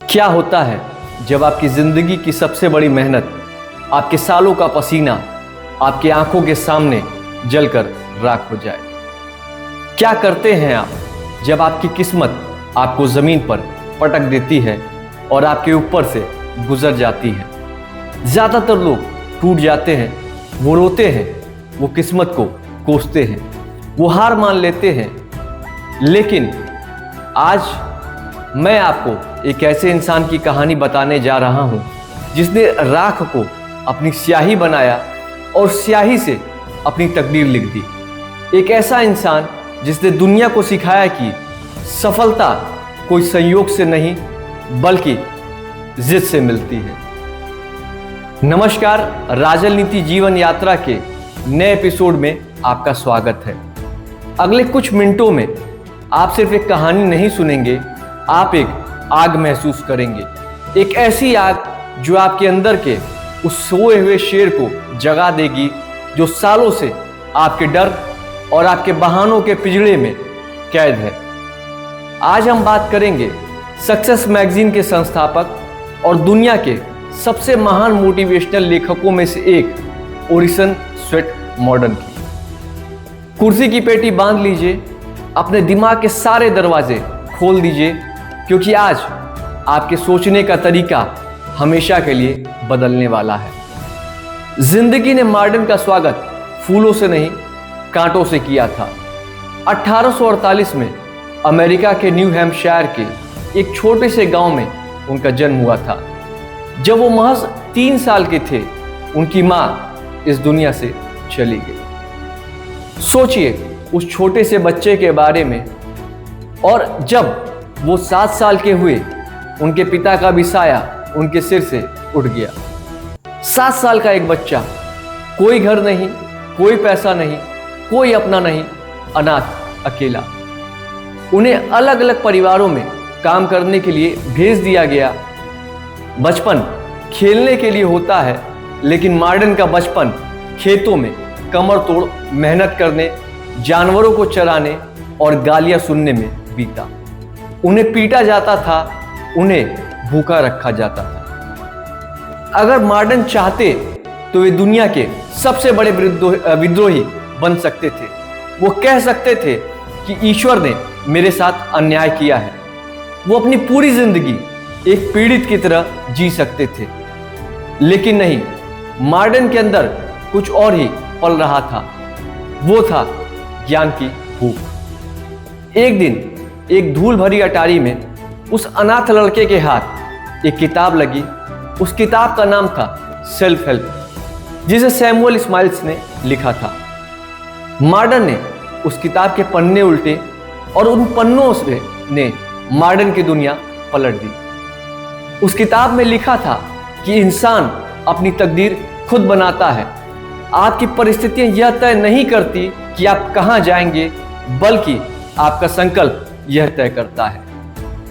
क्या होता है जब आपकी ज़िंदगी की सबसे बड़ी मेहनत, आपके सालों का पसीना आपकी आंखों के सामने जलकर राख हो जाए? क्या करते हैं आप जब आपकी किस्मत आपको ज़मीन पर पटक देती है और आपके ऊपर से गुजर जाती है? ज़्यादातर लोग टूट जाते हैं, वो रोते हैं, वो किस्मत को कोसते हैं, वो हार मान लेते हैं। लेकिन आज मैं आपको एक ऐसे इंसान की कहानी बताने जा रहा हूं जिसने राख को अपनी स्याही बनाया और स्याही से अपनी तकदीर लिख दी। एक ऐसा इंसान जिसने दुनिया को सिखाया कि सफलता कोई संयोग से नहीं बल्कि जिद से मिलती है। नमस्कार, राजनीति जीवन यात्रा के नए एपिसोड में आपका स्वागत है। अगले कुछ मिनटों में आप सिर्फ एक कहानी नहीं सुनेंगे, आप एक आग महसूस करेंगे। एक ऐसी आग जो आपके अंदर के उस सोए हुए शेर को जगा देगी जो सालों से आपके डर और आपके बहानों के पिंजड़े में कैद है। आज हम बात करेंगे सक्सेस मैगजीन के संस्थापक और दुनिया के सबसे महान मोटिवेशनल लेखकों में से एक ओरिसन स्वेट मॉर्डन की। कुर्सी की पेटी बांध लीजिए, अपने दिमाग के सारे दरवाजे खोल दीजिए, क्योंकि आज आपके सोचने का तरीका हमेशा के लिए बदलने वाला है। जिंदगी ने मॉर्डन का स्वागत फूलों से नहीं कांटों से किया था। 1848 में अमेरिका के न्यू हैम्पशायर के एक छोटे से गांव में उनका जन्म हुआ था। जब वो महज 3 साल के थे, उनकी मां इस दुनिया से चली गई। सोचिए उस छोटे से बच्चे के बारे में। और जब वो 7 साल के हुए, उनके पिता का भी साया उनके सिर से उठ गया। 7 साल का एक बच्चा, कोई घर नहीं, कोई पैसा नहीं, कोई अपना नहीं, अनाथ, अकेला। उन्हें अलग अलग परिवारों में काम करने के लिए भेज दिया गया। बचपन खेलने के लिए होता है, लेकिन मॉर्डन का बचपन खेतों में कमर तोड़ मेहनत करने, जानवरों को चराने और गालियां सुनने में बीता। उन्हें पीटा जाता था, उन्हें भूखा रखा जाता था। अगर मॉर्डन चाहते तो वे दुनिया के सबसे बड़े विद्रोही बन सकते थे। वो कह सकते थे कि ईश्वर ने मेरे साथ अन्याय किया है। वो अपनी पूरी जिंदगी एक पीड़ित की तरह जी सकते थे। लेकिन नहीं, मॉर्डन के अंदर कुछ और ही पल रहा था। वो था ज्ञान की भूख। एक दिन एक धूल भरी अटारी में उस अनाथ लड़के के हाथ एक किताब लगी। उस किताब का नाम था सेल्फ हेल्प, जिसे सैमुअल स्माइल्स ने लिखा था। मॉर्डन ने उस किताब के पन्ने उल्टे और उन पन्नों से ने मॉर्डन की दुनिया पलट दी। उस किताब में लिखा था कि इंसान अपनी तकदीर खुद बनाता है। आपकी परिस्थितियां यह तय नहीं करती कि आप कहां जाएंगे, बल्कि आपका संकल्प यह तय करता है।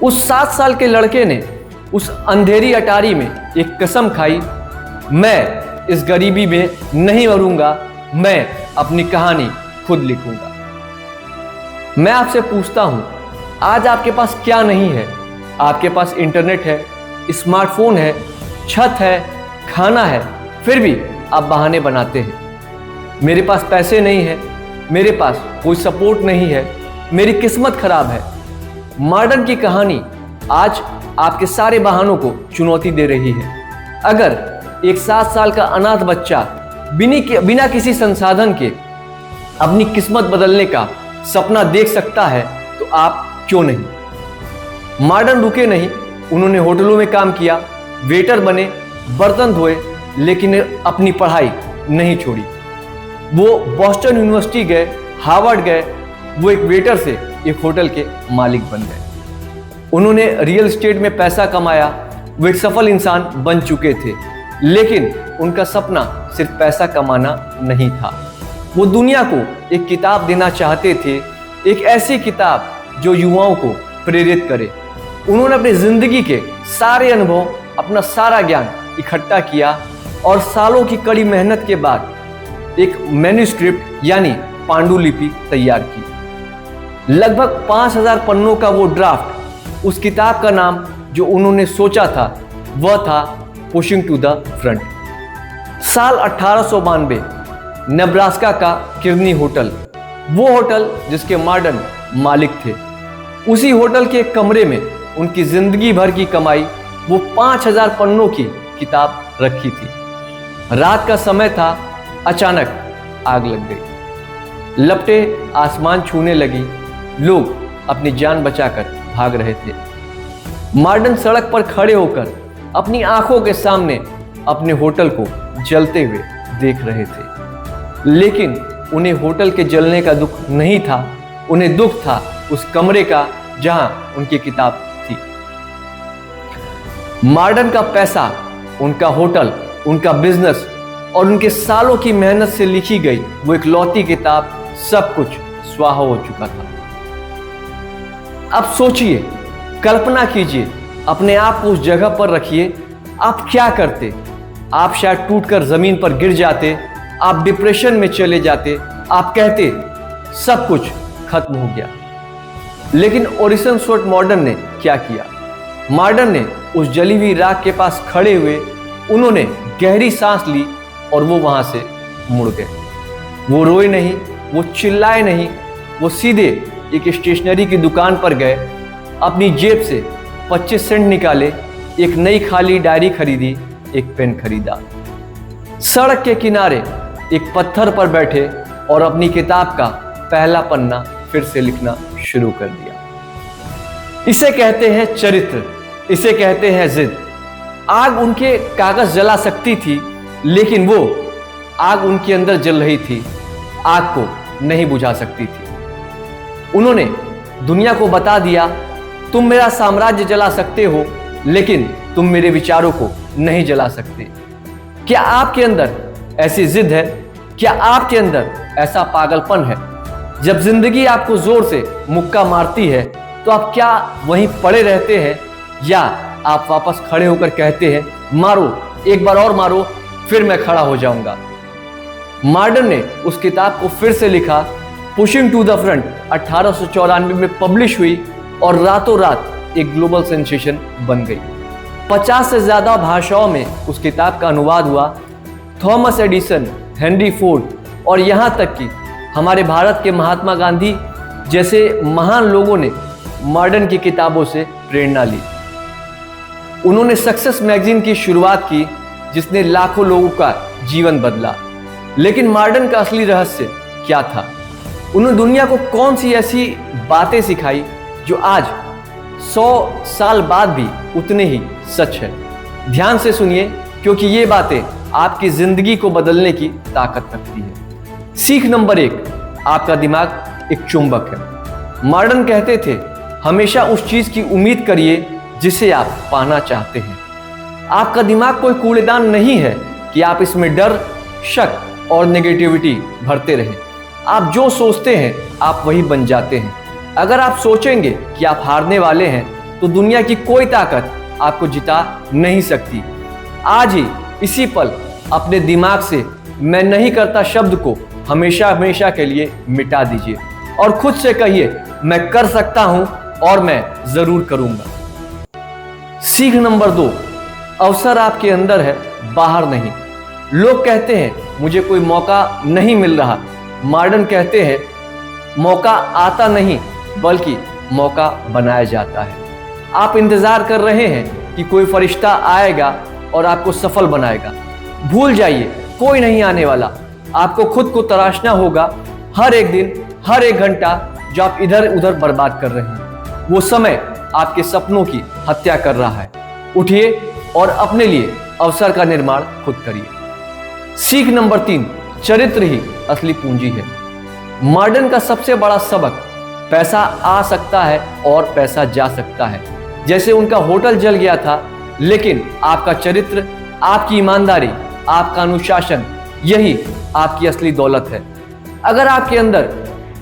उस 7 साल के लड़के ने उस अंधेरी अटारी में एक कसम खाई, मैं इस गरीबी में नहीं मरूंगा, मैं अपनी कहानी खुद लिखूंगा। मैं आपसे पूछता हूं, आज आपके पास क्या नहीं है? आपके पास इंटरनेट है, स्मार्टफोन है, छत है, खाना है, फिर भी आप बहाने बनाते हैं। मेरे पास पैसे नहीं है, मेरे पास कोई सपोर्ट नहीं है, मेरी किस्मत खराब है। मॉर्डन की कहानी आज आपके सारे बहानों को चुनौती दे रही है। अगर एक 7 साल का अनाथ बच्चा बिना किसी संसाधन के अपनी किस्मत बदलने का सपना देख सकता है, तो आप क्यों नहीं? मॉर्डन रुके नहीं, उन्होंने होटलों में काम किया, वेटर बने, बर्तन धोए, लेकिन अपनी पढ़ाई नहीं छोड़ी। वो बॉस्टन यूनिवर्सिटी गए, हार्वर्ड गए, वो एक वेटर से एक होटल के मालिक बन गए। उन्होंने रियल एस्टेट में पैसा कमाया, वो एक सफल इंसान बन चुके थे। लेकिन उनका सपना सिर्फ पैसा कमाना नहीं था। वो दुनिया को एक किताब देना चाहते थे, एक ऐसी किताब जो युवाओं को प्रेरित करे। उन्होंने अपनी जिंदगी के सारे अनुभव, अपना सारा ज्ञान इकट्ठा किया और सालों की कड़ी मेहनत के बाद एक मैन्युस्क्रिप्ट यानी पांडुलिपि तैयार की। लगभग 5000 पन्नों का वो ड्राफ्ट, उस किताब का नाम जो उन्होंने सोचा था वह था पुशिंग टू द फ्रंट। साल 1892, नेब्रास्का का किर्नी होटल, वो होटल जिसके मॉडर्न मालिक थे, उसी होटल के एक कमरे में उनकी जिंदगी भर की कमाई, वो 5000 पन्नों की किताब रखी थी। रात का समय था, अचानक आग लग गई। लपटें आसमान छूने लगी। लोग अपनी जान बचाकर भाग रहे थे। मॉडर्न सड़क पर खड़े होकर अपनी आंखों के सामने अपने होटल को जलते हुए देख रहे थे, लेकिन उन्हें होटल के जलने का दुख नहीं था। उन्हें दुख था उस कमरे का जहां उनकी किताब थी। मॉडर्न का पैसा, उनका होटल, उनका बिजनेस और उनके सालों की मेहनत से लिखी गई वो इकलौती किताब, सब कुछ स्वाहा हो चुका था। अब सोचिए, कल्पना कीजिए, अपने आप को उस जगह पर रखिए। आप क्या करते? आप शायद टूटकर जमीन पर गिर जाते, आप डिप्रेशन में चले जाते, आप कहते सब कुछ खत्म हो गया। लेकिन ओरिसन स्कॉट मॉडर्न ने क्या किया? मॉडर्न ने उस जली हुई राख के पास खड़े हुए उन्होंने गहरी सांस ली और वो वहां से मुड़ गए। वो रोए नहीं, वो चिल्लाए नहीं, वो सीधे एक स्टेशनरी की दुकान पर गए, अपनी जेब से 25 सेंट निकाले, एक नई खाली डायरी खरीदी, एक पेन खरीदा, सड़क के किनारे एक पत्थर पर बैठे और अपनी किताब का पहला पन्ना फिर से लिखना शुरू कर दिया। इसे कहते हैं चरित्र, इसे कहते हैं जिद। आग उनके कागज जला सकती थी, लेकिन वो आग उनके अंदर जल रही थी, आग को नहीं बुझा सकती थी। उन्होंने दुनिया को बता दिया, तुम मेरा साम्राज्य जला सकते हो, लेकिन तुम मेरे विचारों को नहीं जला सकते। क्या आपके अंदर ऐसी जिद है? क्या आपके अंदर ऐसा पागलपन है? जब जिंदगी आपको जोर से मुक्का मारती है तो आप क्या वहीं पड़े रहते हैं, या आप वापस खड़े होकर कहते हैं, मारो, एक बार और मारो, फिर मैं खड़ा हो जाऊंगा। मॉडर्न ने उस किताब को फिर से लिखा। पुशिंग टू द फ्रंट 1894 में पब्लिश हुई और रातों रात एक ग्लोबल सेंसेशन बन गई। 50 से ज्यादा भाषाओं में उस किताब का अनुवाद हुआ। थॉमस एडिसन, हेनरी फोर्ड और यहाँ तक कि हमारे भारत के महात्मा गांधी जैसे महान लोगों ने मॉडर्न की किताबों से प्रेरणा ली। उन्होंने सक्सेस मैगजीन की शुरुआत की, जिसने लाखों लोगों का जीवन बदला। लेकिन मॉडर्न का असली रहस्य क्या था? उन्होंने दुनिया को कौन सी ऐसी बातें सिखाई जो आज 100 साल बाद भी उतने ही सच है? ध्यान से सुनिए, क्योंकि ये बातें आपकी जिंदगी को बदलने की ताकत रखती है। सीख नंबर 1, आपका दिमाग एक चुंबक है। मॉडर्न कहते थे, हमेशा उस चीज की उम्मीद करिए जिसे आप पाना चाहते हैं। आपका दिमाग कोई कूड़ेदान नहीं है कि आप इसमें डर, शक और नेगेटिविटी भरते रहें। आप जो सोचते हैं आप वही बन जाते हैं। अगर आप सोचेंगे कि आप हारने वाले हैं तो दुनिया की कोई ताकत आपको जिता नहीं सकती। आज ही इसी पल अपने दिमाग से मैं नहीं करता शब्द को हमेशा हमेशा के लिए मिटा दीजिए और खुद से कहिए, मैं कर सकता हूं और मैं जरूर करूंगा। सीख नंबर 2, अवसर आपके अंदर है, बाहर नहीं। लोग कहते हैं मुझे कोई मौका नहीं मिल रहा। मॉडर्न कहते हैं मौका आता नहीं बल्कि मौका बनाया जाता है। आप इंतजार कर रहे हैं कि कोई फरिश्ता आएगा और आपको सफल बनाएगा। भूल जाइए, कोई नहीं आने वाला। आपको खुद को तराशना होगा, हर एक दिन, हर एक घंटा जो आप इधर उधर बर्बाद कर रहे हैं। वो समय आपके सपनों की हत्या कर रहा है। उठिए और अपने लिए अवसर का निर्माण खुद करिए। सीख नंबर 3, चरित्र ही असली पूंजी है। मॉडर्न का सबसे बड़ा सबक, पैसा आ सकता है और पैसा जा सकता है। जैसे उनका होटल जल गया था, लेकिन आपका चरित्र, आपकी ईमानदारी, आपका अनुशासन, यही आपकी असली दौलत है। अगर आपके अंदर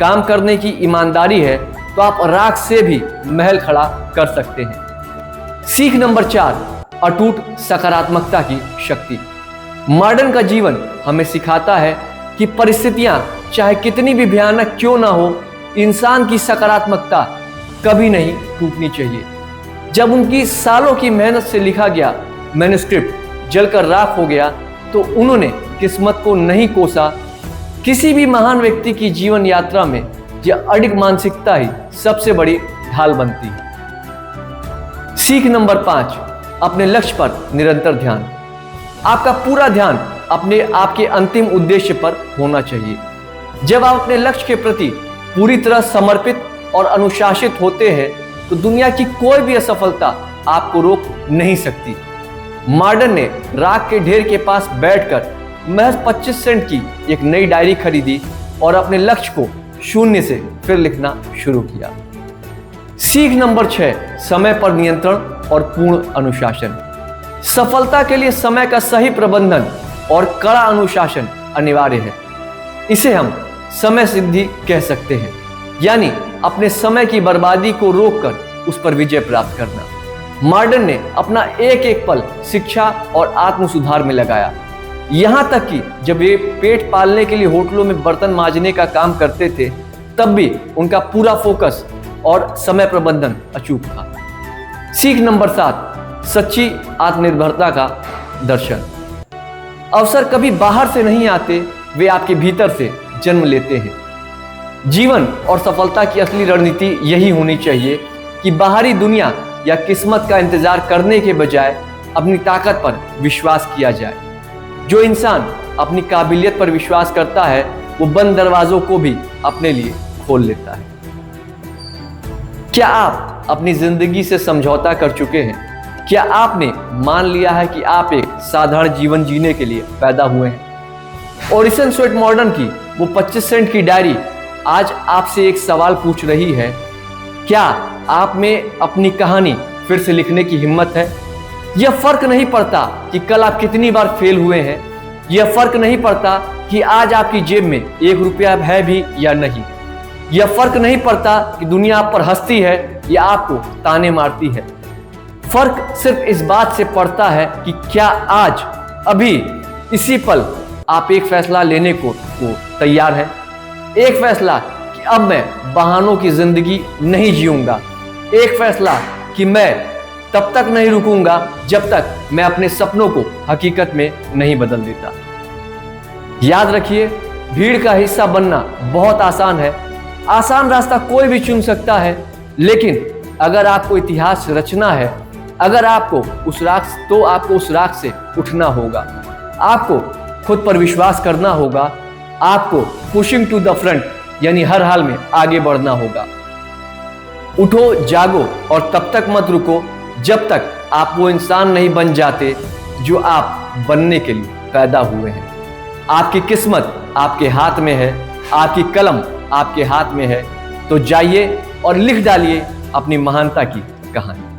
काम करने की ईमानदारी है तो आप राख से भी महल खड़ा कर सकते हैं। सीख नंबर 4, अटूट सकारात्मकता की शक्ति। मॉडर्न का जीवन हमें सिखाता है कि परिस्थितियां चाहे कितनी भी भयानक क्यों ना हो, इंसान की सकारात्मकता कभी नहीं टूटनी चाहिए। जब उनकी सालों की मेहनत से लिखा गया मैन्युस्क्रिप्ट जलकर राख हो गया तो उन्होंने किस्मत को नहीं कोसा। किसी भी महान व्यक्ति की जीवन यात्रा में यह अडिग मानसिकता ही सबसे बड़ी ढाल बनती है। सीख नंबर 5, अपने लक्ष्य पर निरंतर ध्यान। आपका पूरा ध्यान अपने आपके अंतिम उद्देश्य पर होना चाहिए। जब आप अपने लक्ष्य के प्रति पूरी तरह समर्पित और अनुशासित होते हैं तो दुनिया की कोई भी असफलता आपको रोक नहीं सकती। मॉर्डन ने राख के ढेर के पास बैठकर महज 25 सेंट की एक नई डायरी खरीदी और अपने लक्ष्य को शून्य से फिर लिखना शुरू किया। सीख नंबर 6, समय पर नियंत्रण और पूर्ण अनुशासन। सफलता के लिए समय का सही प्रबंधन और कड़ा अनुशासन अनिवार्य है। इसे हम समय सिद्धि कह सकते हैं, यानी अपने समय की बर्बादी को रोककर उस पर विजय प्राप्त करना। मॉर्डन ने अपना एक एक पल शिक्षा और आत्म सुधार में लगाया। यहां तक कि जब वे पेट पालने के लिए होटलों में बर्तन मांजने का काम करते थे तब भी उनका पूरा फोकस और समय प्रबंधन अचूक था। सीख नंबर 7, सच्ची आत्मनिर्भरता का दर्शन। अवसर कभी बाहर से नहीं आते, वे आपके भीतर से जन्म लेते हैं। जीवन और सफलता की असली रणनीति यही होनी चाहिए कि बाहरी दुनिया या किस्मत का इंतजार करने के बजाय अपनी ताकत पर विश्वास किया जाए। जो इंसान अपनी काबिलियत पर विश्वास करता है वो बंद दरवाजों को भी अपने लिए खोल लेता है। क्या आप अपनी जिंदगी से समझौता कर चुके हैं? क्या आपने मान लिया है कि आप एक साधारण जीवन जीने के लिए पैदा हुए हैं? ओरिसन स्वेट मॉर्डन की वो 25 सेंट की डायरी आज आपसे एक सवाल पूछ रही है, क्या आप में अपनी कहानी फिर से लिखने की हिम्मत है? यह फर्क नहीं पड़ता कि कल आप कितनी बार फेल हुए हैं, यह फर्क नहीं पड़ता कि आज आपकी जेब में 1 रुपया है भी या नहीं, यह फर्क नहीं पड़ता कि दुनिया आप पर हंसती है या आपको ताने मारती है। फर्क सिर्फ इस बात से पड़ता है कि क्या आज अभी इसी पल आप एक फैसला लेने को तैयार हैं। एक फैसला कि अब मैं बहानों की जिंदगी नहीं जीऊंगा। एक फैसला कि मैं तब तक नहीं रुकूंगा जब तक मैं अपने सपनों को हकीकत में नहीं बदल देता। याद रखिए, भीड़ का हिस्सा बनना बहुत आसान है। आसान रास्ता कोई भी चुन सकता है, लेकिन अगर आपको इतिहास रचना है, अगर आपको उस राख से उठना होगा। आपको खुद पर विश्वास करना होगा। आपको पुशिंग टू द फ्रंट यानी हर हाल में आगे बढ़ना होगा। उठो, जागो और तब तक मत रुको जब तक आप वो इंसान नहीं बन जाते जो आप बनने के लिए पैदा हुए हैं। आपकी किस्मत आपके हाथ में है, आपकी कलम आपके हाथ में है। तो जाइए और लिख डालिए अपनी महानता की कहानी।